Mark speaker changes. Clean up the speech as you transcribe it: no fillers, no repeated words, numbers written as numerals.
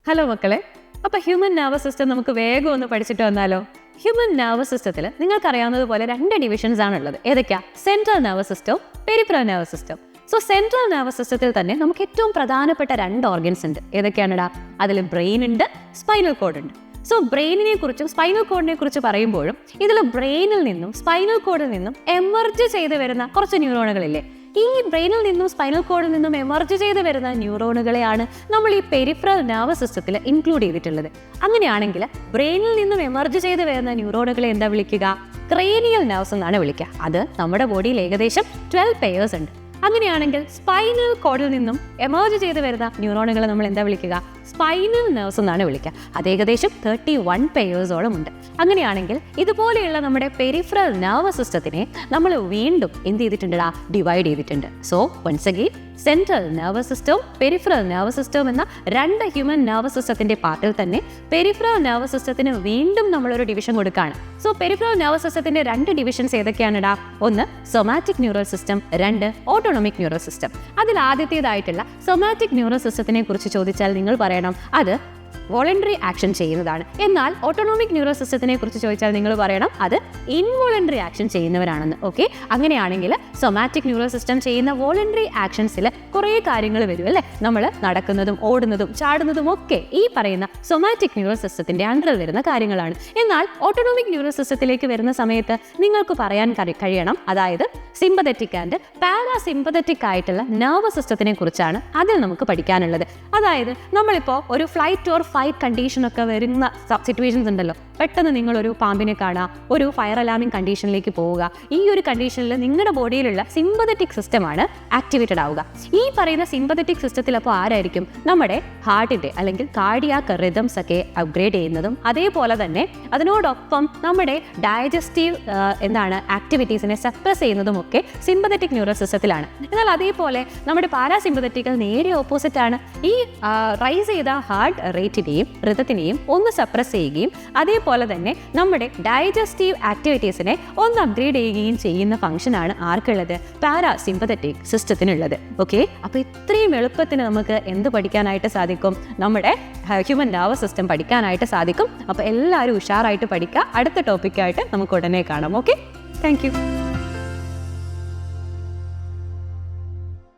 Speaker 1: Hello മക്കളെ, അപ്പോൾ human nervous system നമുക്ക് വേഗം ഒന്ന് പഠിച്ചിട്ട് വന്നാലോ? ഹ്യൂമൻ നെർവസ് സിസ്റ്റത്തിൽ നിങ്ങൾക്കറിയാവുന്നതുപോലെ 2 ഡിവിഷൻസ് ആണുള്ളത്. ഏതൊക്കെയാ? സെൻട്രൽ നെർവസ് സിസ്റ്റവും പെരിഫറൽ നെർവസ് സിസ്റ്റവും. സോ സെൻട്രൽ നെർവസ് സിസ്റ്റത്തിൽ തന്നെ നമുക്ക് ഏറ്റവും പ്രധാനപ്പെട്ട 2 ഓർഗൻസ് ഉണ്ട്. ഏതൊക്കെയാണെടാ? അതിൽ ബ്രെയിൻ ഉണ്ട്, സ്പൈനൽ കോഡ് ഉണ്ട്. സോ ബ്രെയിനിനെ കുറിച്ചും സ്പൈനൽ കോഡിനെ കുറിച്ച് പറയുമ്പോഴും ഇതിൽ ബ്രെയിനിൽ നിന്നും സ്പൈനൽ കോഡിൽ നിന്നും എമർജ് ചെയ്ത് വരുന്ന കുറച്ച് ന്യൂറോണുകളില്ലേ? ഈ ബ്രെയിനിൽ നിന്നും സ്പൈനൽ കോഡിൽ നിന്നും എമർജ് ചെയ്ത് വരുന്ന ന്യൂറോണുകളെയാണ് നമ്മൾ ഈ പെരിഫറൽ നെർവസ് സിസ്റ്റത്തിൽ ഇൻക്ലൂഡ് ചെയ്തിട്ടുള്ളത്. അങ്ങനെയാണെങ്കിൽ ബ്രെയിനിൽ നിന്നും എമർജ് ചെയ്ത് വരുന്ന ന്യൂറോണുകളെ എന്താ വിളിക്കുക? ക്രേനിയൽ നെർവ്സ് എന്നാണ് വിളിക്കുക. അത് നമ്മുടെ ബോഡിയിൽ ഏകദേശം 12 പെയേഴ്സ് ഉണ്ട്. അങ്ങനെയാണെങ്കിൽ സ്പൈനൽ കോഡിൽ നിന്നും എമർജ് ചെയ്ത് വരുന്ന ന്യൂറോണുകളെ നമ്മൾ എന്താ വിളിക്കുക? സ്പൈനൽ നെർവ്സ് എന്നാണ് വിളിക്കുക. അത് ഏകദേശം 31 പെയേഴ്സോളം ഉണ്ട്. അങ്ങനെയാണെങ്കിൽ ഇതുപോലെയുള്ള നമ്മുടെ പെരിഫറൽ നെർവസ് സിസ്റ്റത്തിനെ നമ്മൾ വീണ്ടും എന്ത് ചെയ്തിട്ടുണ്ടാ? ഡിവൈഡ് ചെയ്തിട്ടുണ്ട്. So once again central nervous സിസ്റ്റവും പെരിഫറൽ നെർവസ് സിസ്റ്റവും എന്ന 2 ഹ്യൂമൻ നെർവസ് സിസ്റ്റത്തിന്റെ പാർട്ടിൽ തന്നെ പെരിഫറൽ നെർവസ് സിസ്റ്റത്തിന് വീണ്ടും നമ്മളൊരു ഡിവിഷൻ കൊടുക്കുകയാണ്. സോ പെരിഫറൽ നെർവസ് സിസ്റ്റത്തിന്റെ 2 ഡിവിഷൻസ് ഏതൊക്കെയാണിടാ? ഒന്ന് somatic neural system, 2 autonomic neural system. അതിൽ ആദ്യത്തേതായിട്ടുള്ള സൊമാറ്റിക് ന്യൂറൽ സിസ്റ്റത്തിനെ കുറിച്ച് ചോദിച്ചാൽ നിങ്ങൾ പറയണം അത് വോളണ്ടറി ആക്ഷൻ ചെയ്യുന്നതാണ്. എന്നാൽ ഓട്ടോണോമിക് ന്യൂറൽ സിസ്റ്റത്തിനെ കുറിച്ച് ചോദിച്ചാൽ നിങ്ങൾ പറയണം അത് ഇൻവോളണ്ടറി ആക്ഷൻ ചെയ്യുന്നവരാണെന്ന്. ഓക്കെ, അങ്ങനെയാണെങ്കിൽ സൊമാറ്റിക് ന്യൂറൽ സിസ്റ്റം ചെയ്യുന്ന വോളണ്ടറി ആക്ഷൻസിൽ കുറേ കാര്യങ്ങൾ വരും അല്ലേ? നമ്മൾ നടക്കുന്നതും ഓടുന്നതും ചാടുന്നതും ഒക്കെ ഈ പറയുന്ന സൊമാറ്റിക് ന്യൂറൽ സിസ്റ്റത്തിന്റെ അണ്ടറിൽ വരുന്ന കാര്യങ്ങളാണ്. എന്നാൽ ഓട്ടോണോമിക് ന്യൂറൽ സിസ്റ്റത്തിലേക്ക് വരുന്ന സമയത്ത് നിങ്ങൾക്ക് പറയാൻ കഴിയണം അതായത് സിമ്പതറ്റിക് ആൻഡ് പാരാസിമ്പതറ്റിക് ആയിട്ടുള്ള നെർവസ് സിസ്റ്റത്തിനെ കുറിച്ചാണ് അതിൽ നമുക്ക് പഠിക്കാനുള്ളത്. അതായത് നമ്മളിപ്പോൾ ഒരു ഫ്ലൈറ്റ് ഓർ ഫൈറ്റ് കണ്ടീഷൻ ഒക്കെ വരുന്ന സിറ്റുവേഷൻസ് ഉണ്ടല്ലോ. പെട്ടെന്ന് നിങ്ങളൊരു പാമ്പിനെ കാണുക, ഒരു ഫയർ അലാമിംഗ് കണ്ടീഷനിലേക്ക് പോവുക. ഈ ഒരു കണ്ടീഷനിൽ നിങ്ങളുടെ ബോഡിയിലുള്ള സിമ്പതറ്റിക് സിസ്റ്റമാണ് ആക്ടിവേറ്റഡ് ആവുക. ഈ പറയുന്ന സിമ്പതറ്റിക് സിസ്റ്റത്തിൽ അപ്പോൾ ആരായിരിക്കും? നമ്മുടെ ഹാർട്ടിന്റെ അല്ലെങ്കിൽ കാർഡിയാക് റിതംസ് ഒക്കെ അപ്ഗ്രേഡ് ചെയ്യുന്നതും അതേപോലെ തന്നെ അതിനോടൊപ്പം നമ്മുടെ ഡൈജസ്റ്റീവ് ആക്ടിവിറ്റീസിനെ സപ്രസ് ചെയ്യുന്നതും ഒക്കെ സിമ്പതറ്റിക് ന്യൂറൽ സിസ്റ്റത്തിലാണ്. എന്നാൽ അതേപോലെ നമ്മുടെ പാരാസിമ്പതറ്റിക്കൽ നേരെ ഓപ്പോസിറ്റ് ആണ്. ഈ റൈസ് ചെയ്ത ഹാർട്ട് റേറ്റിനെയും റിതത്തിനെയും ഒന്ന് സപ്രസ് ചെയ്യുകയും അതേപോലെ തന്നെ നമ്മുടെ ഡൈജസ്റ്റീവ് ആക്ടിവിറ്റീസിനെ ഒന്ന് അപ്ഗ്രേഡ് ചെയ്യുകയും ചെയ്യുന്ന ഫംഗ്ഷനാണ് ആർക്കുള്ളത്? പാരാസിമ്പതറ്റിക് സിസ്റ്റത്തിനുള്ളത്. ഓക്കെ, അപ്പോൾ ഇത്രയും എളുപ്പത്തിന് നമുക്ക് എന്ത് പഠിക്കാനായിട്ട് സാധിക്കും? നമ്മുടെ ഹ്യൂമൻ നെർവസ് സിസ്റ്റം പഠിക്കാനായിട്ട് സാധിക്കും. അപ്പോൾ എല്ലാവരും ഉഷാറായിട്ട് പഠിക്കുക. അടുത്ത ടോപ്പിക്കായിട്ട് നമുക്ക് ഉടനെ കാണാം. Okay, thank you.